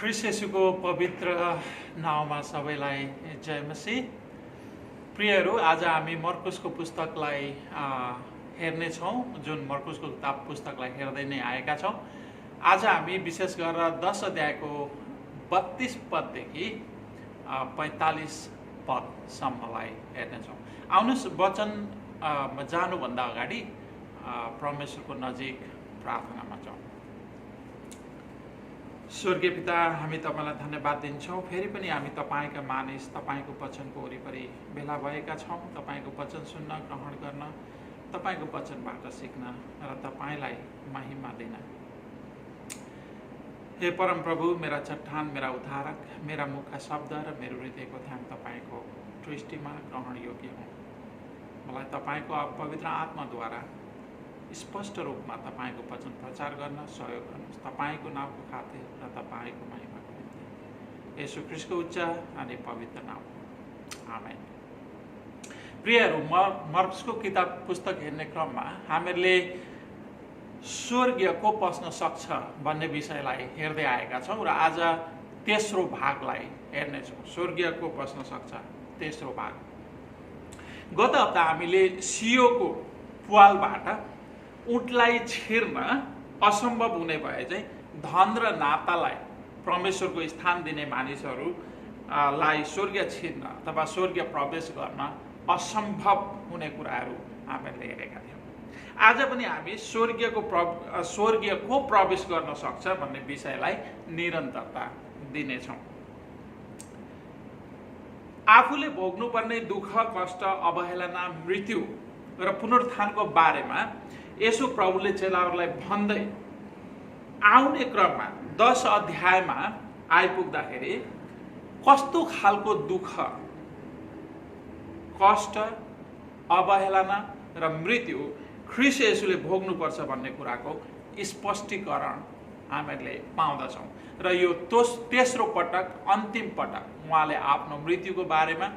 ख्रिस्ट येशूको पवित्र नाउँमा सबैलाई जय मसीह। प्रियहरू, आज हामी मर्कुसको पुस्तकलाई हेर्नेछौँ, जुन मर्कुसको किताब पुस्तकलाई हेर्दै नै आएका छौँ। आज हामी विशेष गरेर 10 अध्यायको 32 पददेखि 45 पदसम्मलाई हेर्नेछौँ। आउनुहोस्, वचनमा जानुभन्दा अगाडि परमेश्वरको नजिक प्रार्थनामा जाउँ। स्वर्गीय पिता, हामी तपाईँलाई धन्यवाद दिन्छौँ। फेरि पनि हामी तपाईँका मानिस, तपाईँको वचनको वरिपरि भेला भएका छौँ। तपाईँको वचन सुन्न, ग्रहण गर्न, तपाईँको वचनबाट सिक्न र तपाईँलाई महिमा दिन। हे परम प्रभु, मेरा चट्टान, मेरा उद्धारक, मेरा मुखका शब्द र मेरो हृदयको ध्यान तपाईँको दृष्टिमा ग्रहण योग्य हुँ। मलाई तपाईँको पवित्र आत्माद्वारा स्पष्ट रूपमा तपाईँको वचन प्रचार गर्न सहयोग गर्नुहोस्। तपाईँको नामको खातिर र तपाईँको महिमाको निम्ति येशू ख्रीष्टको उच्च अनि पवित्र नाम, आमेन। प्रियहरू, मर्कुसको किताब पुस्तक हेर्ने क्रममा हामीहरूले स्वर्गीय को पस्न सक्छ भन्ने विषयलाई हेर्दै आएका छौँ र आज तेस्रो भागलाई हेर्नेछौँ। स्वर्गीय को पस्न सक्छ, तेस्रो भाग। गत हप्ता हामीले सियोको पुवालबाट ऊँटलाई छिर्न असम्भव हुने भए चाहिँ धन र नातालाई परमेश्वरको स्थान दिने मानिसहरूलाई स्वर्गीय छिर्न अथवा स्वर्गीय प्रवेश गर्न असम्भव हुने कुराहरू हामीले हेरेका थियौँ। आज पनि हामी स्वर्गीय को प्रवेश गर्न सक्छ भन्ने विषयलाई निरन्तरता दिनेछौँ। आफूले भोग्नुपर्ने दुःख, कष्ट, अवहेलना, मृत्यु र पुनरुत्थानको बारेमा येशू प्रभुले चेलाहरूलाई भन्दै आउने क्रममा 10 अध्यायमा आइपुग्दाखेरि कस्तो खालको दुःख, कष्ट, अवहेलना र मृत्यु ख्रीष्ट येशूले भोग्नुपर्छ भन्ने कुराको स्पष्टीकरण हामीले पाउँदछौँ। र यो तेस्रो पटक, अन्तिम पटक उहाँले आफ्नो मृत्युको बारेमा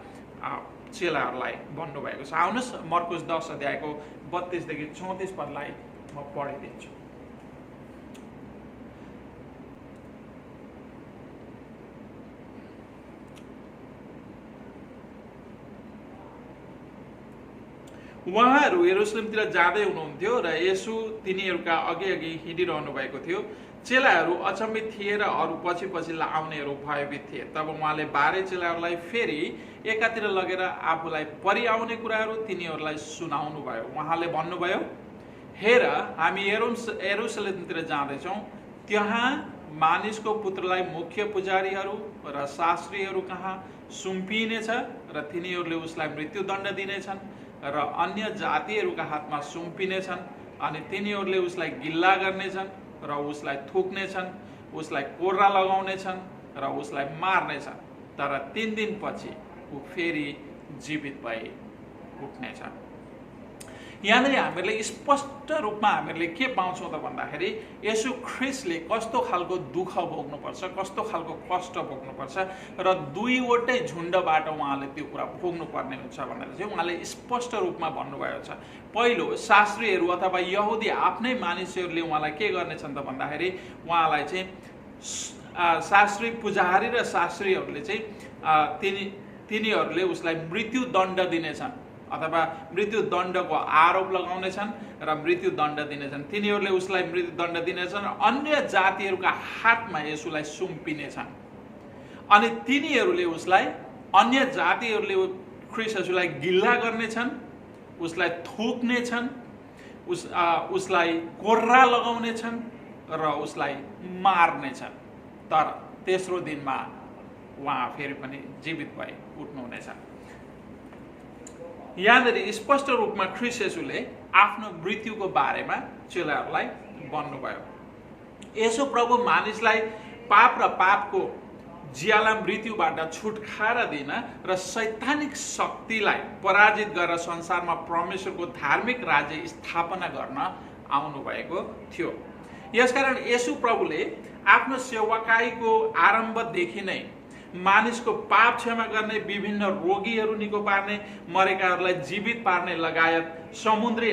चेलाहरूलाई भन्नुभएको छ। आउनुहोस्, मर्कुस 10 अध्यायको 32 देखि 34 पदलाई म पढिदिन्छु। उहाँहरू यरुशलेमतिर जाँदै हुनुहुन्थ्यो र येशू तिनीहरूका अघि हिँडिरहनु भएको थियो। चेलाहरू अचम्मित थिए र अरू पछि आउनेहरू भयभीत थिए। तब उहाँले 12 चेलाहरूलाई फेरि एकातिर लगेर आफूलाई परिआउने कुराहरू तिनीहरूलाई सुनाउनु भयो। उहाँले भन्नुभयो, हेर, हामी यरुशलेमतिर जाँदैछौँ। त्यहाँ मानिसको पुत्रलाई मुख्य पुजारीहरू र शास्त्रीहरू कहाँ सुम्पिनेछ र तिनीहरूले उसलाई मृत्युदण्ड दिनेछन् र अन्य जातिहरूका हातमा सुम्पिनेछन् अनि तिनीहरूले उसलाई गिल्ला गर्नेछन् र उसलाई थुक्नेछन्, उसलाई कोर्रा लगाउनेछन् र उसलाई मार्नेछन्। तर 3 दिनपछि ऊ फेरि जीवित भई उठ्नेछ। यहाँनिर हामीहरूले स्पष्ट रूपमा हामीहरूले के पाउँछौँ त भन्दाखेरि येशू ख्रीष्टले कस्तो खालको दुःख भोग्नुपर्छ, कस्तो खालको कष्ट भोग्नुपर्छ र दुईवटै झुन्डबाट उहाँले त्यो कुरा भोग्नुपर्ने हुन्छ भनेर चाहिँ उहाँले स्पष्ट रूपमा भन्नुभएको छ। पहिलो, शास्त्रीहरू अथवा यहुदी आफ्नै मानिसहरूले उहाँलाई के गर्नेछन् त भन्दाखेरि उहाँलाई चाहिँ शास्त्री पुजारी र शास्त्रीहरूले चाहिँ तिनीहरूले उसलाई मृत्युदण्ड दिनेछन् अथवा मृत्युदण्डको आरोप लगाउनेछन् र मृत्युदण्ड दिनेछन्। तिनीहरूले उसलाई मृत्युदण्ड दिनेछन् र अन्य जातिहरूका हातमा यसुलाई सुम्पिनेछन् अनि तिनीहरूले उसलाई, अन्य जातिहरूले ख्रीष्ट येशूलाई गिल्ला गर्नेछन्, उसलाई थुक्नेछन्, उसलाई कोर्रा लगाउनेछन् र उसलाई मार्नेछन्। तर तेस्रो दिनमा उहाँ फेरि पनि जीवित भई उठ्नुहुनेछ। यहाँनिर स्पष्ट रूपमा ख्रीष्ट येशूले आफ्नो मृत्युको बारेमा चेलाहरूलाई भन्नुभयो। येशू प्रभु मानिसलाई पाप र पापको ज्याला मृत्युबाट छुटकारा दिन र शैतानिक शक्तिलाई पराजित गरेर संसारमा परमेश्वरको धार्मिक राज्य स्थापना गर्न आउनुभएको थियो। यसकारण येशू प्रभुले आफ्नो सेवाकाईको आरम्भदेखि नै मानिसको पाप क्षमा गर्ने, विभिन्न रोगीहरू निको पार्ने, मरेकाहरूलाई जीवित पार्ने लगायत समुद्री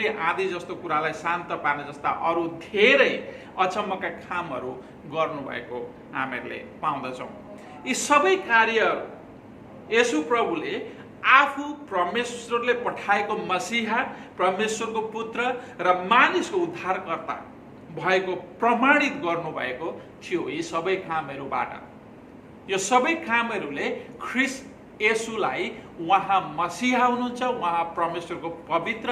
आँधी जस्तो कुरालाई शान्त पार्ने जस्ता अरू धेरै अचम्मका कामहरू गर्नुभएको हामीहरूले पाउँदछौँ। यी सबै कार्यहरू येशू प्रभुले आफू परमेश्वरले पठाएको मसीहा, परमेश्वरको पुत्र र मानिसको उद्धारकर्ता भएको प्रमाणित गर्नुभएको थियो। यी सबै कामहरूबाट, यो सबै कामहरूले ख्रिस्ट येशूलाई उहाँ मसीहा हुनुहुन्छ, उहाँ परमेश्वरको पवित्र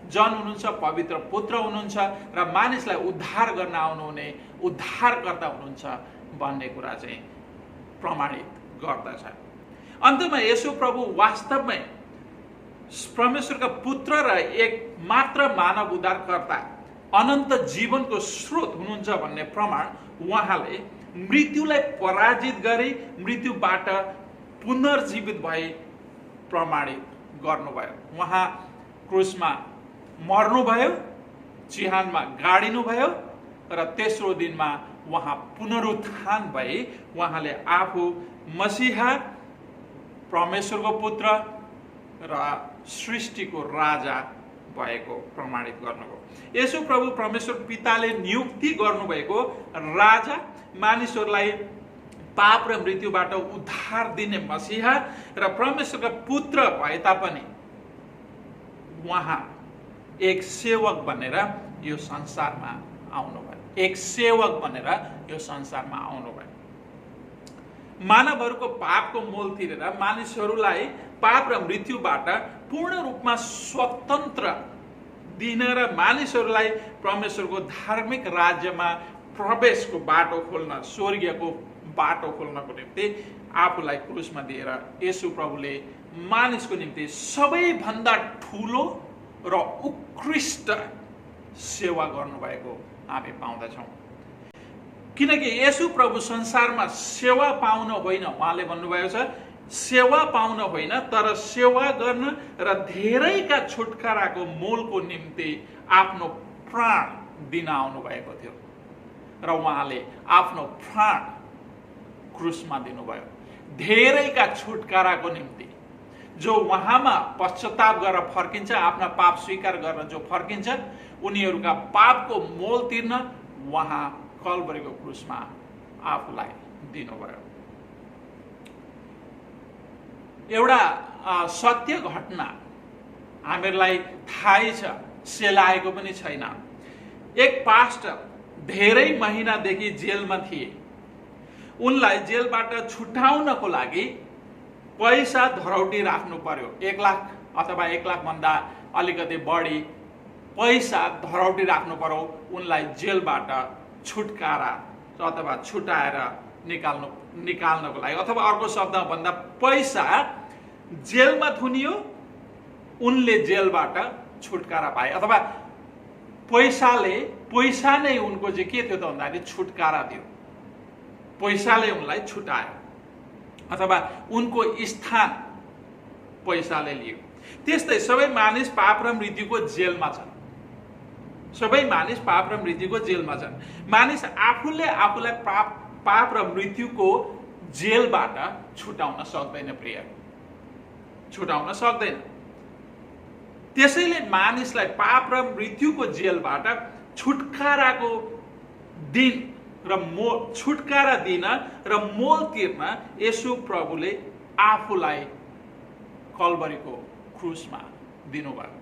जन हुनुहुन्छ, पवित्र पुत्र हुनुहुन्छ र मानिसलाई उद्धार गर्न आउनुहुने उद्धारकर्ता हुनुहुन्छ भन्ने कुरा चाहिँ प्रमाणित गर्दछ। अन्तमा येशू प्रभु वास्तवमै परमेश्वरका पुत्र र एक मात्र मानव उद्धारकर्ता, अनन्त जीवनको स्रोत हुनुहुन्छ भन्ने प्रमाण उहाँले मृत्युलाई पराजित गरी मृत्युबाट पुनर्जीवित भई प्रमाणित गर्नुभयो। उहाँ क्रुसमा मर्नुभयो, चिहानमा गाडिनुभयो र तेस्रो दिनमा उहाँ पुनरुत्थान भई उहाँले आफू मसीहा, परमेश्वरको पुत्र र सृष्टिको राजा भएको प्रमाणित गर्नुभयो। येशू प्रभु परमेश्वर पिताले नियुक्ति गर्नुभएको राजा, मानिसहरूलाई पाप र मृत्युबाट उद्धार दिने मसीहा र परमेश्वरका पुत्र भए तापनि उहाँ एक सेवक बनेर यो संसारमा आउनुभयो। एक सेवक बनेर यो संसारमा आउनुभयो। मानवहरूको पापको मोल तिरेर मानिसहरूलाई पाप र मृत्युबाट पूर्ण रूपमा स्वतन्त्र दिन र मानिसहरूलाई परमेश्वरको धार्मिक राज्यमा प्रवेशको बाटो खोल्न, स्वर्गीयको बाटो खोल्नको निम्ति आफूलाई क्रुसमा दिएर येशू प्रभुले मानिसको निम्ति सबैभन्दा ठुलो र उत्कृष्ट सेवा गर्नुभएको हामी पाउँदछौँ। किनकि येशू प्रभु संसारमा सेवा पाउन होइन, उहाँले भन्नुभएको छ सेवा पाउन होइन तर सेवा गर्न र धेरैका छुटकाराको मोलको निम्ति आफ्नो प्राण दिन आउनु भएको थियो र उहाँले आफ्नो प्राण क्रुसमा दिनुभयो धेरैका छुटकाराको निम्ति। जो उहाँमा पश्चाताप गरेर फर्किन्छ, आफ्ना पाप स्वीकार गरेर जो फर्किन्छ, उनीहरूका पापको मोल तिर्न उहाँ कल्भरीको क्रुसमा आफूलाई दिनुभयो। एउटा सत्य घटना हामीहरूलाई थाहै छ, सेलाएको पनि छैन। एक पास्टर धेरै महिनादेखि जेलमा थिए। उनलाई जेलबाट छुटाउनको लागि पैसा धरौटी राख्नु पर्यो। 1 लाख अथवा 1 लाख भन्दा अलिकति बढी पैसा धरौटी राख्नु पर्यो उनलाई जेलबाट छुटकारा अथवा छुटाएर निकाल्नको लागि। अथवा अर्को शब्दमा भन्दा पैसा जेलमा थुनियो, उनले जेलबाट छुटकारा पाए। अथवा पैसा नै उनको चाहिँ के थियो त भन्दाखेरि छुटकारा थियो। पैसाले उनलाई छुटायो अथवा उनको स्थान पैसाले लियो। त्यस्तै सबै मानिस पाप र मृत्युको जेलमा छन्। सबै मानिस पाप र मृत्युको जेलमा छन्। मानिस आफूले आफूलाई पाप र मृत्युको जेलबाट छुटाउन सक्दैन, प्रिय, छुटाउन सक्दैन। त्यसैले मानिसलाई पाप र मृत्युको जेलबाट छुटकाराको दिन र छुटकारा दिन र मोल तिर्न येशू प्रभुले आफूलाई कल्भरीको क्रुसमा दिनुभयो।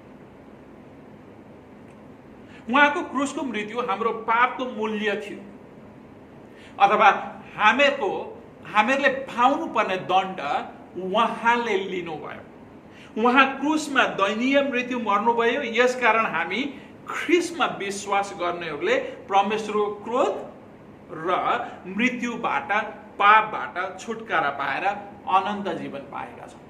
उहाँको क्रुसको मृत्यु हाम्रो पापको मूल्य थियो अथवा हामीहरूले पाउनु पर्ने दण्ड उहाँले लिनुभयो। उहाँ क्रुसमा दयनीय मृत्यु मर्नुभयो। यसकारण हामी ख्रीष्टमा विश्वास गर्नेहरूले परमेश्वरको क्रोध र मृत्युबाट, पापबाट छुटकारा पाएर अनन्त जीवन पाएका छौँ।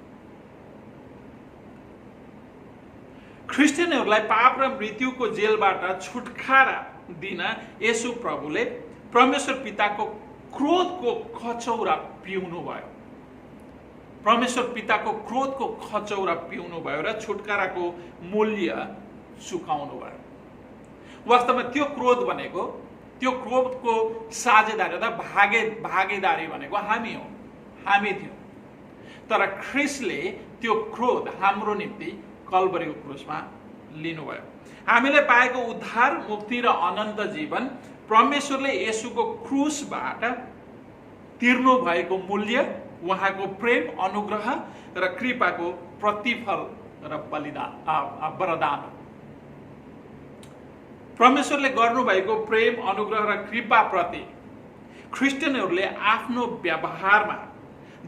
ख्रिस्टियनहरूलाई पाप र मृत्युको जेलबाट छुटकारा दिन येशू प्रभुले परमेश्वर पिताको क्रोधको खचौरा पिउनु भयो। परमेश्वर पिताको क्रोधको खचौरा पिउनु भयो र छुटकाराको मूल्य चुकाउनु भयो। वास्तवमा त्यो क्रोध भनेको त्यो क्रोधको साझेदारी अथवा भागीदारी भनेको हामी हो, हामी थियौँ। तर ख्रिस्टले त्यो क्रोध हाम्रो निम्ति कल्वरीको क्रुसमा लिनुभयो। हामीले पाएको उद्धार, मुक्ति र अनन्त जीवन परमेश्वरले येशूको क्रुसबाट तिर्नु भएको मूल्य, उहाँको प्रेम, अनुग्रह र कृपाको प्रतिफल र वरदान हो। परमेश्वरले गर्नुभएको प्रेम, अनुग्रह र कृपाप्रति ख्रिस्टियनहरूले आफ्नो व्यवहारमा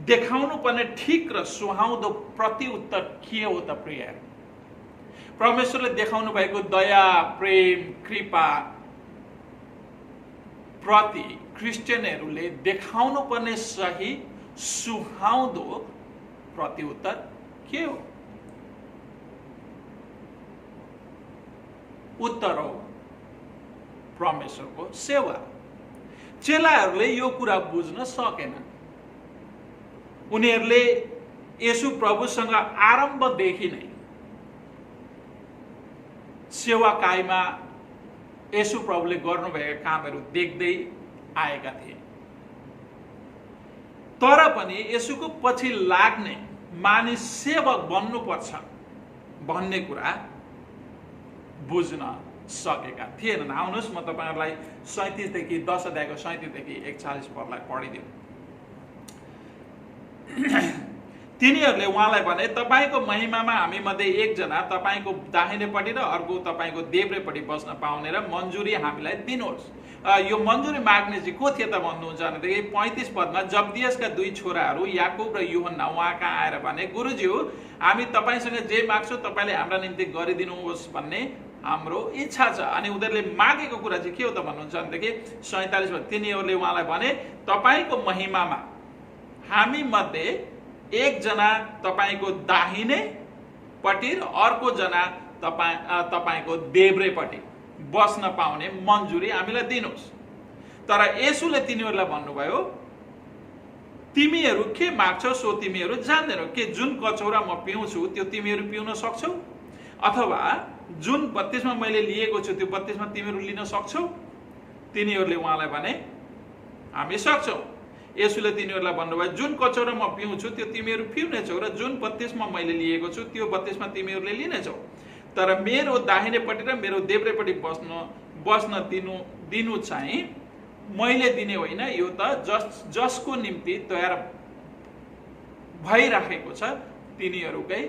देखाउनु पर्ने ठिक र सुहाउँदो प्रतिउत्तर के हो त प्रिय? परमेश्वरले देखाउनु भएको दया, प्रेम, कृपा प्रति क्रिस्चियनहरूले देखाउनु पर्ने सही सुहाउँदो प्रतिउत्तर के हो? उत्तर हो परमेश्वरको सेवा। चेलाहरूले यो कुरा बुझ्न सकेनन्। उनीहरूले येशू प्रभुसँग आरम्भदेखि नै सेवाकाईमा येशू प्रभुले गर्नुभएका कामहरू देख्दै आएका थिए। तर पनि येशूको पछि लाग्ने मानिस सेवक बन्नुपर्छ भन्ने कुरा बुझ्न सकेका थिएनन्। आउनुहोस् म तपाईहरुलाई 37 देखि 10 अध्यायको 37 देखि 41 पदलाई पढिदिउँ। तिनीहरूले उहाँलाई भने, तपाईको महिमामा हामी मध्ये एकजना तपाईको दाहिनेपट्टि र अर्को तपाईको देब्रेपट्टि बस्न पाउने र मन्जुरी हामीलाई दिनुहोस्। यो मन्जुरी माग्ने चाहिँ को थिए त भन्नुहुन्छ भनेदेखि 35 पदमा जब्दियसका दुई छोराहरू याकुब र यूहन्ना उहाँ कहाँ आएर भने, गुरुज्यू हामी तपाईसँग जे माग्छौँ तपाईले हाम्रा निम्ति गरिदिनुहोस् भन्ने हाम्रो इच्छा छ। अनि उनीहरूले मागेको कुरा चाहिँ के हो त भन्नुहुन्छ भनेदेखि 47 मा तिनीहरूले उहाँलाई भने, तपाईको महिमामा हामी मध्ये एकजना तपाईको दाहिने पट्टि र अर्को जना तपाईको देब्रेपट्टि बस्न पाउने मन्जुरी हामीलाई दिनुहोस्। तर येशूले तिनीहरूलाई भन्नुभयो, तिमीहरू के माग्छौ सो तिमीहरू जान्दैनौ। के जुन कचौरा म पिउँछु त्यो तिमीहरू पिउन सक्छौ? अथवा जुन बत्तिसमा मैले लिएको छु त्यो बत्तिसमा तिमीहरू लिन सक्छौ? तिनीहरूले उहाँलाई भने, हामी सक्छौँ। येशूले तिनीहरूलाई भन्नुभयो, जुन कचौरा म पिउँछु त्यो तिमीहरू पिउनेछौ र जुन बत्तिसमा मैले लिएको छु त्यो बत्तिसमा तिमीहरूले लिनेछौ। तर मेरो दाहिनेपट्टि र मेरो देब्रेपट्टि बस्न दिनु चाहिँ मैले दिने होइन, यो त जसको निम्ति तयार भइराखेको छ तिनीहरूकै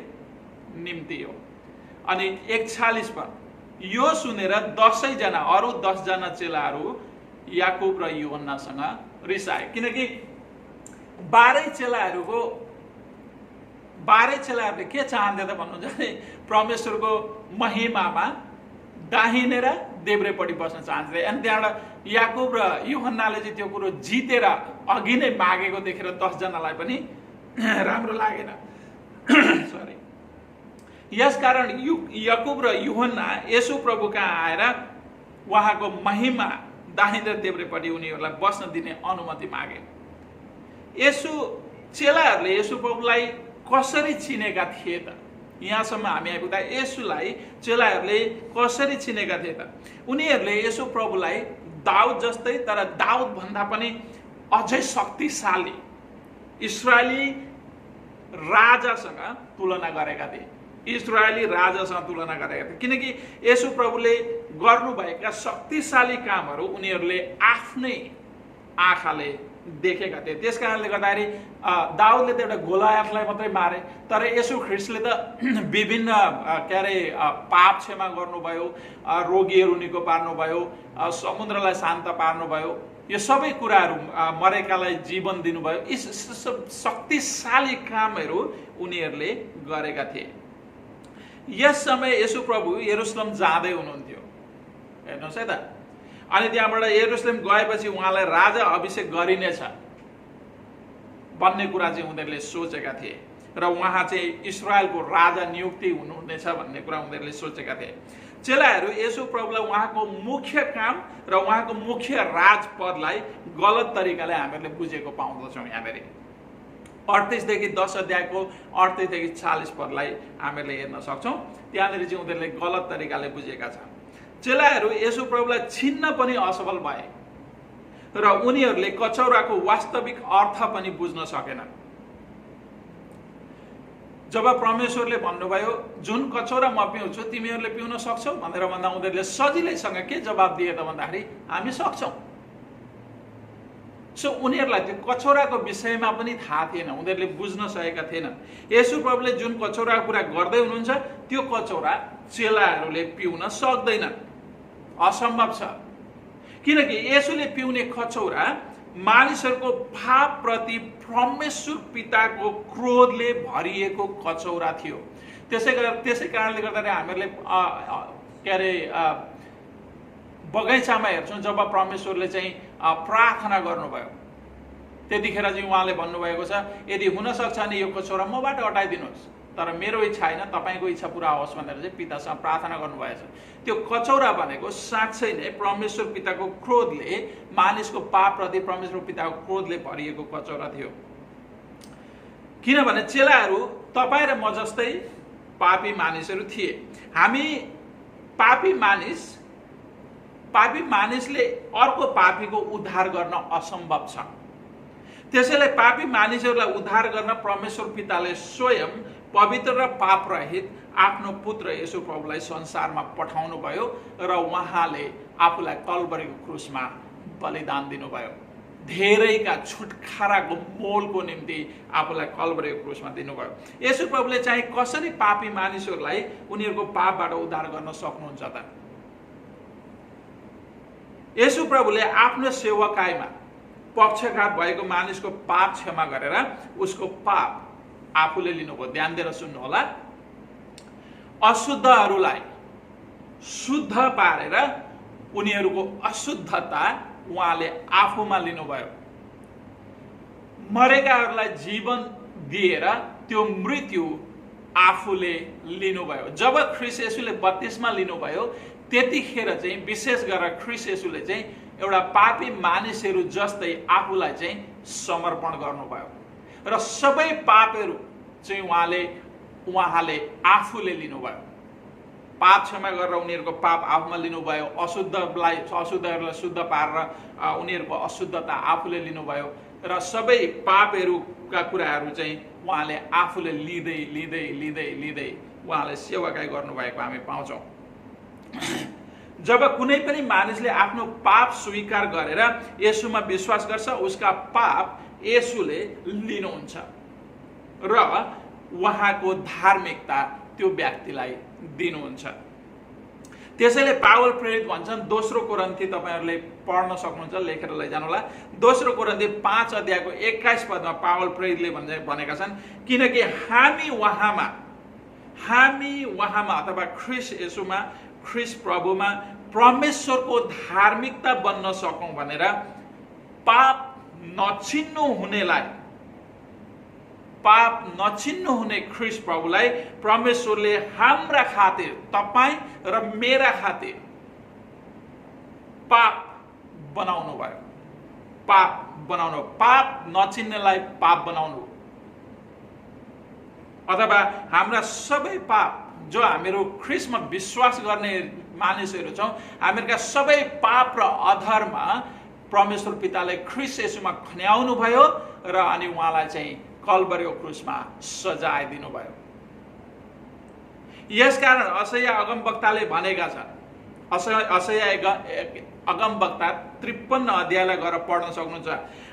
निम्ति हो। अनि 41 पद, यो सुनेर 10 जना अरू 10 जना चेलाहरू याकुब र यूहन्नासँग रिसाए। किनकि 12 चेलाहरूले के चाहन्थे त भन्नुहुन्छ भने परमेश्वरको महिमामा दाहिने र देब्रेपट्टि बस्न चाहन्थे। अनि त्यहाँबाट याकुब र यूहन्नाले चाहिँ त्यो कुरो जितेर अघि नै मागेको देखेर 10 जनालाई पनि राम्रो लागेन। सरी। यसकारण याकुब र यूहन्ना येशू प्रभु कहाँ आएर उहाँको महिमा दाहिने र देब्रेपट्टि उनीहरूलाई बस्न दिने अनुमति मागे। चेलाहरूले येशू प्रभुलाई कसरी चिनेका थिए त? यहाँसम्म हामी आइपुग्दा येशूलाई चेलाहरूले कसरी चिनेका थिए त? उनीहरूले येशू प्रभुलाई दाउद जस्तै तर दाउद भन्दा पनि अझै शक्तिशाली इस्रायली राजासँग तुलना गरेका थिए। किनकि येशू प्रभुले गर्नुभएका शक्तिशाली कामहरू उनीहरूले आफ्नै आँखाले देखेका थिए। त्यसकारणले गर्दाखेरि दाउदले त एउटा गोलायतलाई मात्रै मारे, तर येशू ख्रिस्टले त विभिन्न पाप क्षमा गर्नुभयो, रोगीहरू निको पार्नुभयो, समुद्रलाई शान्त पार्नुभयो, यो सबै कुराहरू, मरेकालाई जीवन दिनुभयो। यी शक्तिशाली कामहरू उनीहरूले गरेका थिए। यस समय येशू प्रभु यरुशलेम जाँदै हुनुहुन्थ्यो। हेर्नुहोस् है त। अनि त्यहाँबाट यरुशलेम गएपछि उहाँलाई राजा अभिषेक गरिनेछ भन्ने कुरा चाहिँ उनीहरूले सोचेका थिए र उहाँ चाहिँ इस्रायलको राजा नियुक्ति हुनुहुनेछ भन्ने कुरा उनीहरूले सोचेका थिए। चेलाहरू येशू प्रभुलाई उहाँको मुख्य काम र उहाँको मुख्य राजपदलाई गलत तरिकाले हामीहरूले बुझेको पाउँदछौँ। यहाँनिर 38 देखि 10 अध्यायको 38 देखि 40 पदलाई हामीले हेर्न सक्छौँ। त्यहाँनिर चाहिँ उनीहरूले गलत तरिकाले बुझेका छन्। चेलाहरू येशू प्रभुलाई छिन्न पनि असफल भए र उनीहरूले कचौराको वास्तविक अर्थ पनि बुझ्न सकेनन्। जब परमेश्वरले भन्नुभयो जुन कचौरा म पिउँछु तिमीहरूले पिउन सक्छौ भनेर भन्दा उनीहरूले सजिलैसँग के जवाब दिए त भन्दाखेरि हामी सक्छौँ। सो उनीहरूलाई त्यो कचौराको विषयमा पनि थाहा थिएन, उनीहरूले बुझ्न सकेका थिएनन्। येशू प्रभुले जुन कचौराको कुरा गर्दै हुनुहुन्छ त्यो कचौरा चेलाहरूले पिउन सक्दैनन्, असम्भव छ। किनकि येशूले पिउने कचौरा मानिसहरूको पापप्रति परमेश्वर पिताको क्रोधले भरिएको कचौरा थियो। त्यसै कारणले गर्दा हामीहरूले के अरे बगैँचामा हेर्छौँ जब परमेश्वरले चाहिँ प्रार्थना गर्नुभयो त्यतिखेर चाहिँ उहाँले भन्नुभएको छ यदि हुनसक्छ भने यो कचौरा मबाट हटाइदिनुहोस्, तर मेरो इच्छा होइन तपाईँको इच्छा पुरा होस् भनेर चाहिँ पितासँग प्रार्थना गर्नुभएछ। त्यो कचौरा भनेको साँच्चै नै परमेश्वर पिताको क्रोधले, मानिसको पापप्रति परमेश्वर पिताको क्रोधले भरिएको कचौरा थियो। किनभने चेलाहरू तपाईँ र म जस्तै पापी मानिसहरू थिए। हामी पापी मानिसले अर्को पापीको उद्धार गर्न असम्भव छ। त्यसैले पापी मानिसहरूलाई उद्धार गर्न परमेश्वर पिताले स्वयं पवित्र र पाप रहित आफ्नो पुत्र येशू प्रभुलाई संसारमा पठाउनु भयो र उहाँले आफूलाई कल्भरीको क्रुसमा बलिदान दिनुभयो। धेरैका छुटकाराको मोलको निम्ति आफूलाई कल्भरीको क्रुसमा दिनुभयो। येशू प्रभुले चाहिँ कसरी पापी मानिसहरूलाई उनीहरूको पापबाट उद्धार गर्न सक्नुहुन्छ त? येशू प्रभुले आफ्नो सेवकाईमा पक्षघात भएको मानिसको पाप क्षमा गरेर उसको पाप आफूले लिनुभयो। ध्यान दिएर सुन्नु होला। अशुद्धहरूलाई शुद्ध पारेर उनीहरूको अशुद्धता उहाँले आफूमा लिनुभयो। मरेकाहरूलाई जीवन दिएर त्यो मृत्यु आफूले लिनुभयो। जब ख्रीष्ट येशूले बत्तिसमा लिनुभयो त्यतिखेर चाहिँ विशेष गरेर ख्रीष्ट येशूले चाहिँ एउटा पापी मानिसहरू जस्तै आफूलाई चाहिँ समर्पण गर्नुभयो र सबै पापहरू चाहिँ उहाँले आफूले लिनुभयो। पाप क्षमा गरेर उनीहरूको पाप आफूमा लिनुभयो। अशुद्धहरूलाई शुद्ध पारेर उनीहरूको अशुद्धता आफूले लिनुभयो र सबै पापहरूका कुराहरू चाहिँ उहाँले आफूले लिँदै लिँदै लिँदै लिँदै उहाँले सेवाकाई गर्नुभएको हामी पाउँछौँ। जब कुनै पनि मानिसले आफ्नो पाप स्वीकार गरेर येशूमा विश्वास गर्छ उसका पाप येशूले लिनुहुन्छ र उहाँको धार्मिकता त्यो व्यक्तिलाई दिनुहुन्छ। त्यसैले पावल प्रेरित भन्छन्, दोस्रो कोरिन्थी तपाईँहरूले पढ्न सक्नुहुन्छ, लेखेर लैजानु होला। दोस्रो कोरिन्थी 5 अध्यायको 21 पदमा पावल प्रेरितले भनेका छन्, किनकि हामी उहाँमा अथवा ख्रीष्ट येशूमा, ख्रीष्ट प्रभुमा परमेश्वरको धार्मिकता बन्न सकौँ भनेर पाप नचिन्नु हुने ख्रीष्ट प्रभुलाई परमेश्वरले हाम्रा खातिर, तपाईँ र मेरा खातिर पाप बनाउनु भयो। पाप नचिन्नेलाई पाप बनाउनु, अथवा हाम्रा सबै पाप जो हामीहरू ख्रीष्टमा विश्वास गर्ने मानिसहरू छौँ, हामीहरूका सबै पाप र अधर्म परमेश्वर पिताले ख्रीष्ट येशूमा खन्याउनु भयो र अनि उहाँलाई चाहिँ कल्भरीको क्रुसमा सजाय दिनुभयो। यसकारण अशैया अगमवक्ताले भनेका छन्, अशैया अगमवक्ता 53 अध्यायलाई गएर पढ्न सक्नुहुन्छ,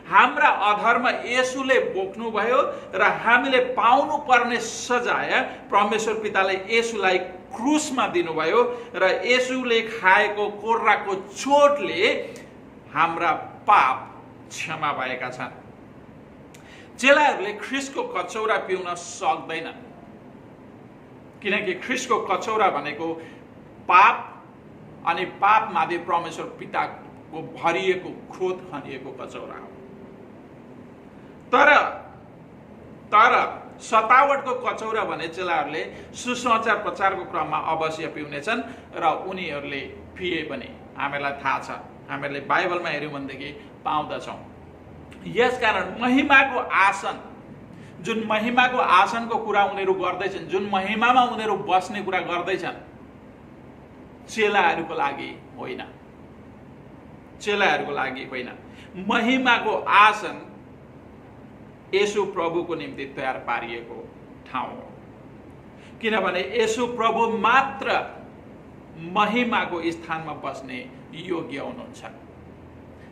हाम्रा अधर्म येशूले बोक्नुभयो र हामीले पाउनु पर्ने सजाय परमेश्वर पिताले येशूलाई क्रुसमा दिनुभयो र येशूले खाएको कोर्राको चोटले हाम्रा पाप क्षमा भएका छन्। चेलाहरूले ख्रीष्टको कचौरा पिउन सक्दैनन् किनकि ख्रीष्टको कचौरा भनेको पाप अनि पापमाथि परमेश्वर पिताको भरिएको क्रोध खनिएको कचौरा हो। तर सतावटको कचौरा भने चेलाहरूले सुसमाचार प्रचारको क्रममा अवश्य पिउनेछन् र उनीहरूले पिए पनि हामीलाई थाहा छ, हामीहरूले बाइबलमा हेऱ्यौँ भनेदेखि पाउँदछौँ। यसकारण महिमाको आसन, जुन महिमाको आसनको कुरा उनीहरू गर्दैछन्, जुन महिमामा उनीहरू बस्ने कुरा गर्दैछन्, चेलाहरूको लागि होइन, चेलाहरूको लागि होइन। महिमाको आसन येशू प्रभुको निम्ति तयार पारिएको ठाउँ हो, किनभने येशू प्रभु मात्र महिमाको स्थानमा बस्ने योग्य हुनुहुन्छ।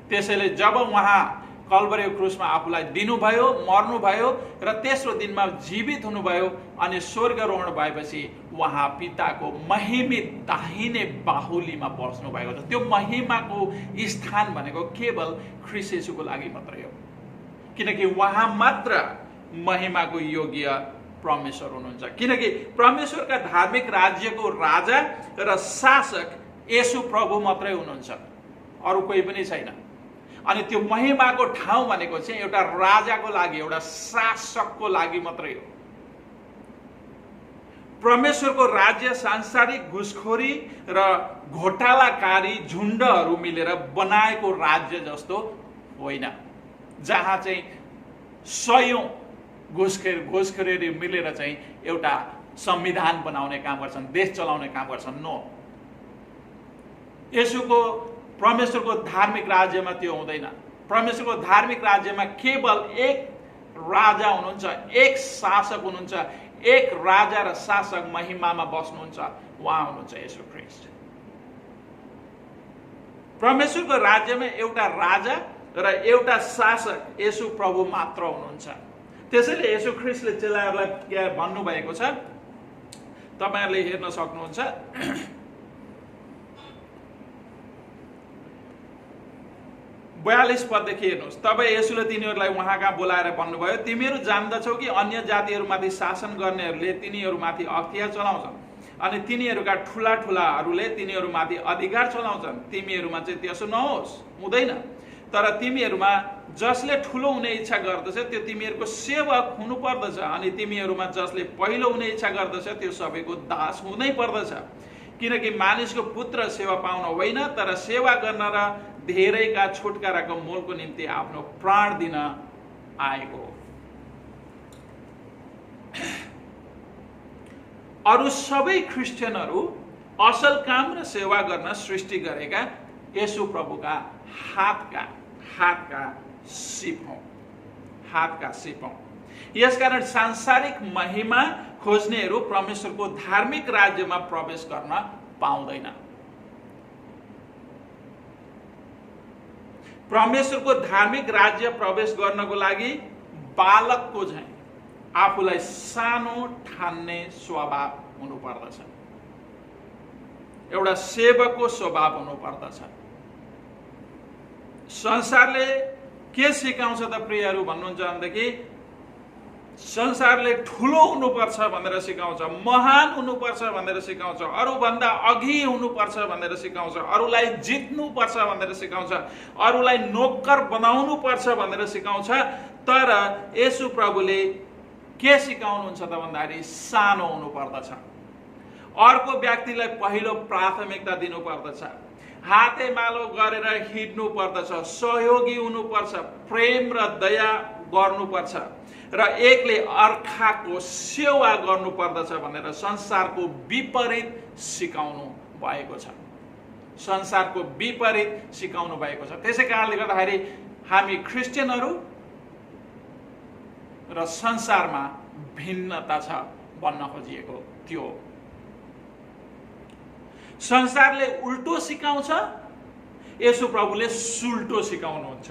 त्यसैले जब उहाँ कल्भरी क्रुसमा आफूलाई दिनुभयो, मर्नुभयो र तेस्रो दिनमा जीवित हुनुभयो अनि स्वर्गारोहण भएपछि उहाँ पिताको महिमित दाहिने बाहुलीमा बस्नु भएको छ। त्यो महिमाको स्थान भनेको केवल ख्रीष्ट येशूको लागि मात्रै हो, किनकि उहाँ मात्र महिमाको योग्य परमेश्वर हुनुहुन्छ। किनकि परमेश्वरका धार्मिक राज्यको राजा र शासक येशू प्रभु मात्रै हुनुहुन्छ, अरू कोही पनि छैन। अनि त्यो महिमाको ठाउँ भनेको चाहिँ एउटा राजाको लागि, एउटा शासकको लागि मात्रै हो। परमेश्वरको राज्य सांसारिक घुसखोरी र घोटालाकारी झुण्डहरू मिलेर बनाएको राज्य जस्तो होइन, जहाँ चाहिँ सयौं घुसखोरी मिलेर चाहिँ एउटा संविधान बनाउने काम गर्छन्, देश चलाउने काम गर्छन्। नो, येशूको परमेश्वरको धार्मिक राज्यमा त्यो हुँदैन। परमेश्वरको धार्मिक राज्यमा केवल एक राजा हुनुहुन्छ, एक शासक हुनुहुन्छ, एक राजा र शासक महिमामा बस्नुहुन्छ, उहाँ हुनुहुन्छ येशू ख्रीष्ट। परमेश्वरको राज्यमा एउटा राजा र एउटा शासक येशू प्रभु मात्र हुनुहुन्छ। त्यसैले येशू ख्रीष्टले चेलाहरूलाई भन्नुभएको छ, तपाईहरुले हेर्न सक्नुहुन्छ, 42 पददेखि हेर्नुहोस्। तब येशूले तिनीहरूलाई उहाँका बोलाएर भन्नुभयो, तिमीहरू जान्दछौ कि अन्य जातिहरूमाथि शासन गर्नेहरूले तिनीहरूमाथि अख्तियार चलाउँछन् अनि तिनीहरूका ठुला ठुलाहरूले तिनीहरूमाथि अधिकार चलाउँछन्। तिमीहरूमा चाहिँ त्यसो नहोस्, हुँदैन। तर तिमीहरूमा जसले ठुलो हुने इच्छा गर्दछ त्यो तिमीहरूको सेवक हुनुपर्दछ, अनि तिमीहरूमा जसले पहिलो हुने इच्छा गर्दछ त्यो सबैको दास हुनै पर्दछ। किनकि मानिसको पुत्र सेवा पाउन होइन, तर सेवा गर्न र धेरैका छुटकाराको मोलको निम्ति आफ्नो प्राण दिन आएको हो। अरू सबै क्रिस्चियनहरू असल काम र सेवा गर्न सृष्टि गरेका येशू प्रभुका हातका सिप हौ, हातका सिप हौ। यसकारण सांसारिक महिमा खोज्नेहरू परमेश्वरको धार्मिक राज्यमा प्रवेश गर्न पाउँदैन। परमेश्वरको धार्मिक राज्य प्रवेश गर्नको लागि बालकको झैं आफूलाई सानो ठान्ने स्वभाव हुनुपर्दछ, एउटा सेवकको स्वभाव हुनुपर्दछ। संसारले के सिकाउँछ त प्रियहरू भन्नुहुन्छ भनेदेखि, संसारले ठुलो हुनुपर्छ भनेर सिकाउँछ, महान हुनुपर्छ भनेर सिकाउँछ, अरूभन्दा अघि हुनुपर्छ भनेर सिकाउँछ, अरूलाई जित्नुपर्छ भनेर सिकाउँछ, अरूलाई नोकर बनाउनु पर्छ भनेर सिकाउँछ। तर येशू प्रभुले के सिकाउनुहुन्छ त भन्दाखेरि सानो हुनुपर्दछ, अर्को व्यक्तिलाई पहिलो प्राथमिकता दिनुपर्दछ, हातेमालो गरेर हिँड्नु पर्दछ, सहयोगी हुनुपर्छ, प्रेम र दया गर्नुपर्छ र एकले अर्काको सेवा गर्नुपर्दछ भनेर संसारको विपरीत सिकाउनु भएको छ, संसारको विपरीत सिकाउनु भएको छ। त्यसै कारणले गर्दाखेरि हामी क्रिस्चियनहरू र संसारमा भिन्नता छ भन्न खोजिएको त्यो। संसारले उल्टो सिकाउँछ, येशू प्रभुले सुल्टो सिकाउनुहुन्छ।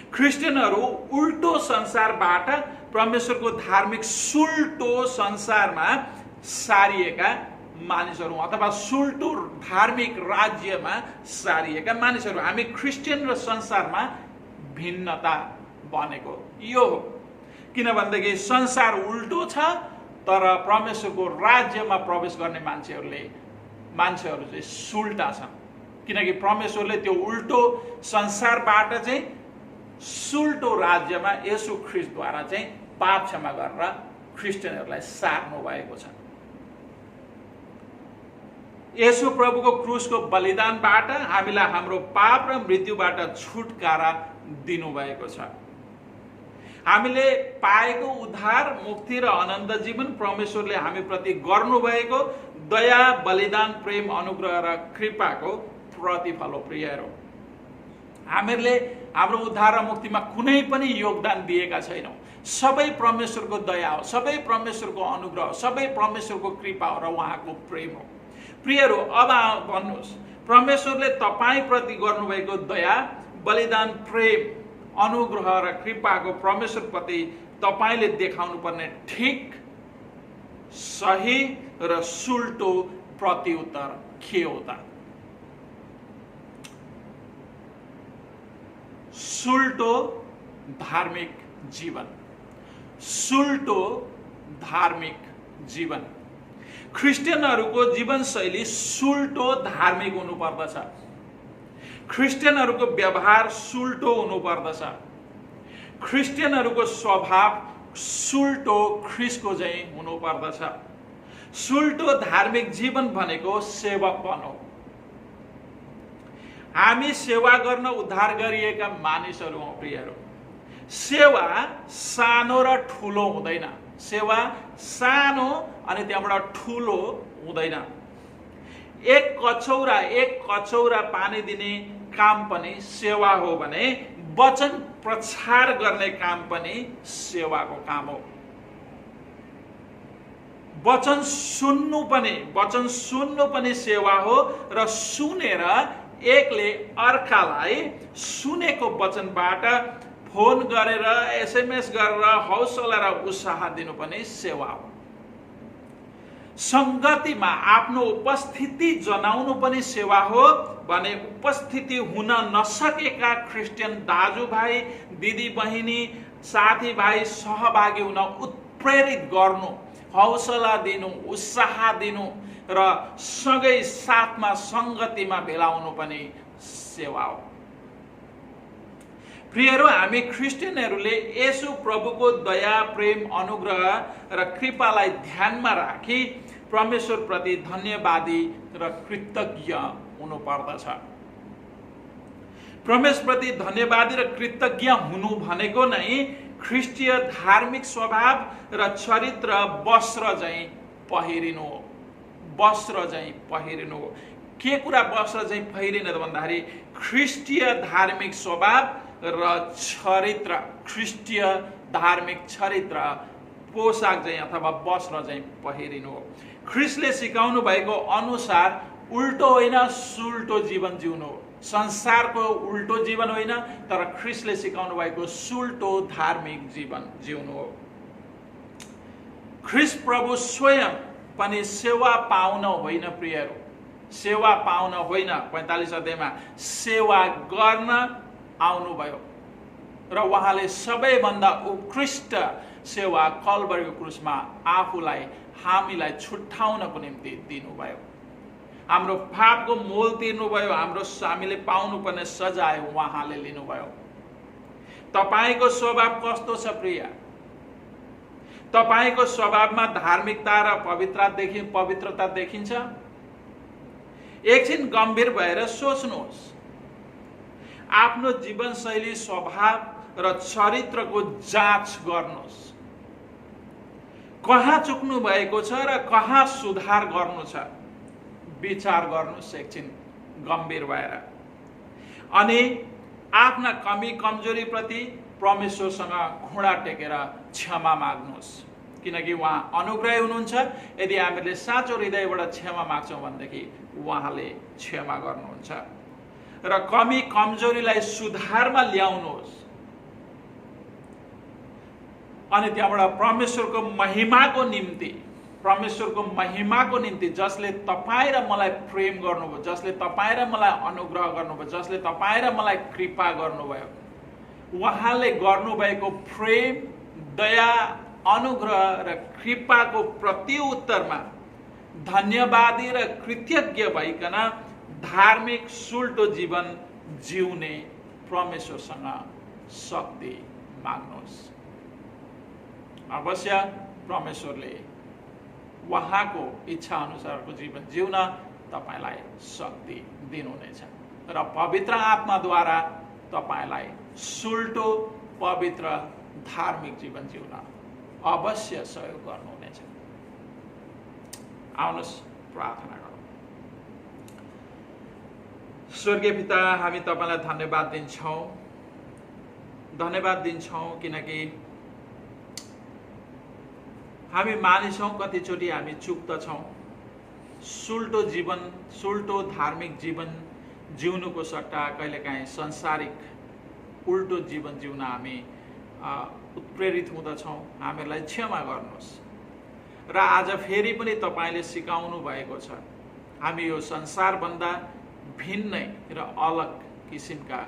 क्रिस्चियनहरू उल्टो संसारबाट परमेश्वरको धार्मिक सुल्टो संसारमा सारिएका मानिसहरू अथवा सुल्टो धार्मिक राज्यमा सारिएका मानिसहरू। हामी क्रिस्चियन र संसारमा भिन्नता बनेको यो हो। किनभनेदेखि संसार उल्टो छ, तर परमेश्वरको राज्यमा प्रवेश गर्ने मान्छेहरू चाहिँ सुल्टा छन्। किनकि परमेश्वरले त्यो उल्टो संसारबाट चाहिँ सुल्टो राज्यमा येशू ख्रीष्टद्वारा चाहिँ पाप क्षमा गरेर क्रिस्चियनहरूलाई सार्नु भएको छ। येशू प्रभुको क्रुसको बलिदानबाट हामीलाई हाम्रो पाप र मृत्युबाट छुटकारा दिनुभएको छ। हामीले पाएको उद्धार, मुक्ति र अनन्त जीवन परमेश्वरले हामी प्रति गर्नुभएको दया, बलिदान, प्रेम, अनुग्रह र कृपाको प्रतिफल हो प्रियहरू। हामीहरूले हाम्रो उद्धार र मुक्तिमा कुनै पनि योगदान दिएका छैनौँ। सबै परमेश्वरको दया हो, सबै परमेश्वरको अनुग्रह हो, सबै परमेश्वरको कृपा हो र उहाँको प्रेम हो। प्रियहरू, अब भन्नुहोस्, परमेश्वरले तपाईँप्रति गर्नुभएको दया, बलिदान, प्रेम, अनुग्रह र कृपाको परमेश्वरप्रति तपाईँले देखाउनु पर्ने ठिक, सही र सुल्टो प्रत्युत्तर के हो त? सुल्टो धार्मिक जीवन। सुल्टो धार्मिक जीवन। क्रिस्चियनहरूको जीवनशैली सुल्टो धार्मिक हुनुपर्दछ। क्रिस्चियनहरूको व्यवहार सुल्टो हुनुपर्दछ। क्रिस्चियनहरूको स्वभाव सुल्टो ख्रिस्टको चाहिँ हुनुपर्दछ। सुल्टो धार्मिक जीवन भनेको सेवकपन हो। हामी सेवा गर्न उद्धार गरिएका मानिसहरू हौँ प्रियहरू। सेवा सानो र ठुलो हुँदैन। सेवा सानो अनि त्यहाँबाट ठुलो हुँदैन। एक कचौरा पानी दिने काम पनि सेवा हो भने वचन प्रचार गर्ने काम पनि सेवाको काम हो। वचन सुन्नु पनि सेवा हो र सुनेर एकले अर्कालाई सुनेको वचनबाट फोन गरेर एसएमएस गरेर हौसला र उत्साह दिनु पनि सेवा हो। संगतिमा आफ्नो उपस्थिति जनाउनु पनि सेवा हो भने उपस्थिति हुन नसकेका क्रिस्चियन दाजुभाइ, दिदी बहिनी, साथीभाइ सहभागी हुन उत्प्रेरित गर्नु, हौसला दिनु, उत्साह दिनु र सँगै साथमा संगतिमा भेलाउनु पनि सेवा हो। प्रियहरू, हामी क्रिस्चियनहरूले येशू प्रभुको दया, प्रेम, अनुग्रह र कृपालाई ध्यानमा राखी परमेश्वरप्रति धन्यवादी र कृतज्ञ हुनुपर्दछ। परमेश्वरप्रति धन्यवादी र कृतज्ञ हुनु भनेको नै ख्रिस्टीय धार्मिक स्वभाव र चरित्र वस्त्र चाहिँ पहिरिनु हो। वस्त्र चाहिँ पहिरिनु हो। के कुरा वस्त्र चाहिँ पहिरिनु त भन्दाखेरि ख्रिस्टीय धार्मिक स्वभाव र चरित्र, ख्रिस्टीय धार्मिक चरित्र पोशाक चाहिँ अथवा वस्त्र चाहिँ पहिरिनु हो। ख्रिस्टले सिकाउनु भएको अनुसार उल्टो होइन, सुल्टो जीवन जिउनु हो। संसारको उल्टो जीवन होइन, तर ख्रिस्टले सिकाउनु भएको सुल्टो धार्मिक जीवन जिउनु हो। ख्रिस्ट प्रभु स्वयं पनि सेवा पाउन होइन प्रियहरू, सेवा पाउन होइन, 45 अध्यायमा सेवा गर्न आउनुभयो र उहाँले सबैभन्दा उत्कृष्ट सेवा कल्भरीको क्रुसमा आफूलाई, हामीलाई छुट्याउनको निम्ति दिनुभयो। हाम्रो पापको मोल तिर्नुभयो, हामीले पाउनुपर्ने सजाय उहाँले लिनुभयो। तपाईको स्वभाव कस्तो छ प्रिय? तपाईको स्वभावमा धार्मिकता र पवित्रता देखिन्छ? एकछिन गम्भीर भएर सोच्नुहोस्। आफ्नो जीवनशैली, स्वभाव र चरित्रको जाँच गर्नुहोस्। कहाँ चुक्नु भएको छ र कहाँ सुधार गर्नु छ, विचार गर्नुहोस् एकछिन गम्भीर भएर। अनि आफ्ना कमी कमजोरी प्रति परमेश्वरसँग घुँडा टेकेर क्षमा माग्नुहोस्, किनकि उहाँ अनुग्रही हुनुहुन्छ। यदि हामीले साँचो हृदयबाट क्षमा माग्छौँ भनेदेखि उहाँले क्षमा गर्नुहुन्छ। र कमी कमजोरीलाई सुधारमा ल्याउनुहोस् अनि त्यहाँबाट परमेश्वरको महिमाको निम्ति जसले तपाईँ र मलाई प्रेम गर्नुभयो, जसले तपाईँ र मलाई अनुग्रह गर्नुभयो, जसले तपाईँ र मलाई कृपा गर्नुभयो, उहाँले गर्नुभएको प्रेम, दया, अनुग्रह र कृपाको प्रत्युत्तरमा धन्यवादी र कृतज्ञ भइकन धार्मिक सुल्टो जीवन जिउने परमेश्वरसँग शक्ति माग्नुहोस्। अवश्य परमेश्वरले उहाँको इच्छा अनुसारको जीवन जिउन तपाईलाई शक्ति दिनुहुनेछ र पवित्र आत्माद्वारा तपाईलाई सुल्टो, पवित्र, धार्मिक जीवन जिउन अवश्य सहयोग गर्नुहुनेछ। आउनुहोस् प्रार्थना गरौँ। स्वर्गीय पिता, हामी तपाईलाई धन्यवाद दिन्छौँ। धन्यवाद दिन्छौँ किनकि हामी मानिसौँ, कतिचोटि हामी चुक्दछौँ। सुल्टो जीवन, सुल्टो धार्मिक जीवन जिउनुको सट्टा कहिलेकाहीँ संसारिक उल्टो जीवन जिउन हामी उत्प्रेरित हुँदछौँ। हामीलाई क्षमा गर्नुहोस्। र आज फेरि पनि तपाईले सिकाउनु भएको छ, हामी यो संसारभन्दा भिन्नै र अलग किसिमका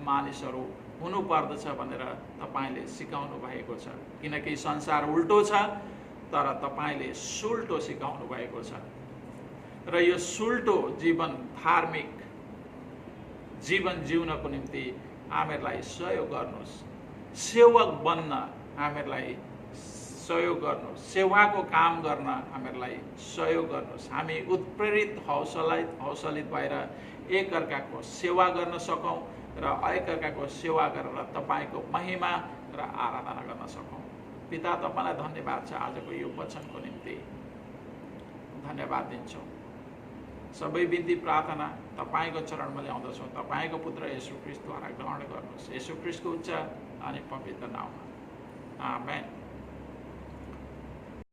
मानिसहरू हुनुपर्दछ भनेर तपाईले सिकाउनु भएको छ। किनकि संसार उल्टो छ, तर तपाईले सुल्टो सिकाउनु भएको छ। र यो सुल्टो जीवन, धार्मिक जीवन जिउनको निम्ति हामीहरूलाई सहयोग गर्नुहोस्। सेवक बन्न हामीहरूलाई सहयोग गर्नुहोस्। सेवाको काम गर्न हामीहरूलाई सहयोग गर्नुहोस्। हामी उत्प्रेरित हौसलित भएर एकअर्काको सेवा गर्न सकौँ र एकअर्काको सेवा गरेर तपाईको महिमा र आराधना गर्न सकौँ। पिता, तपाईलाई धन्यवाद छ आजको यो वचनको निम्ति। धन्यवाद दिन्छौँ। सबै बिन्ती प्रार्थना तपाईको चरणमा ल्याउँदछौँ। तपाईको पुत्र येशू ख्रीष्टद्वारा ग्रहण गर्नुहोस्। येशू ख्रीष्टको उच्च अनि पवित्र नाममा, आमेन।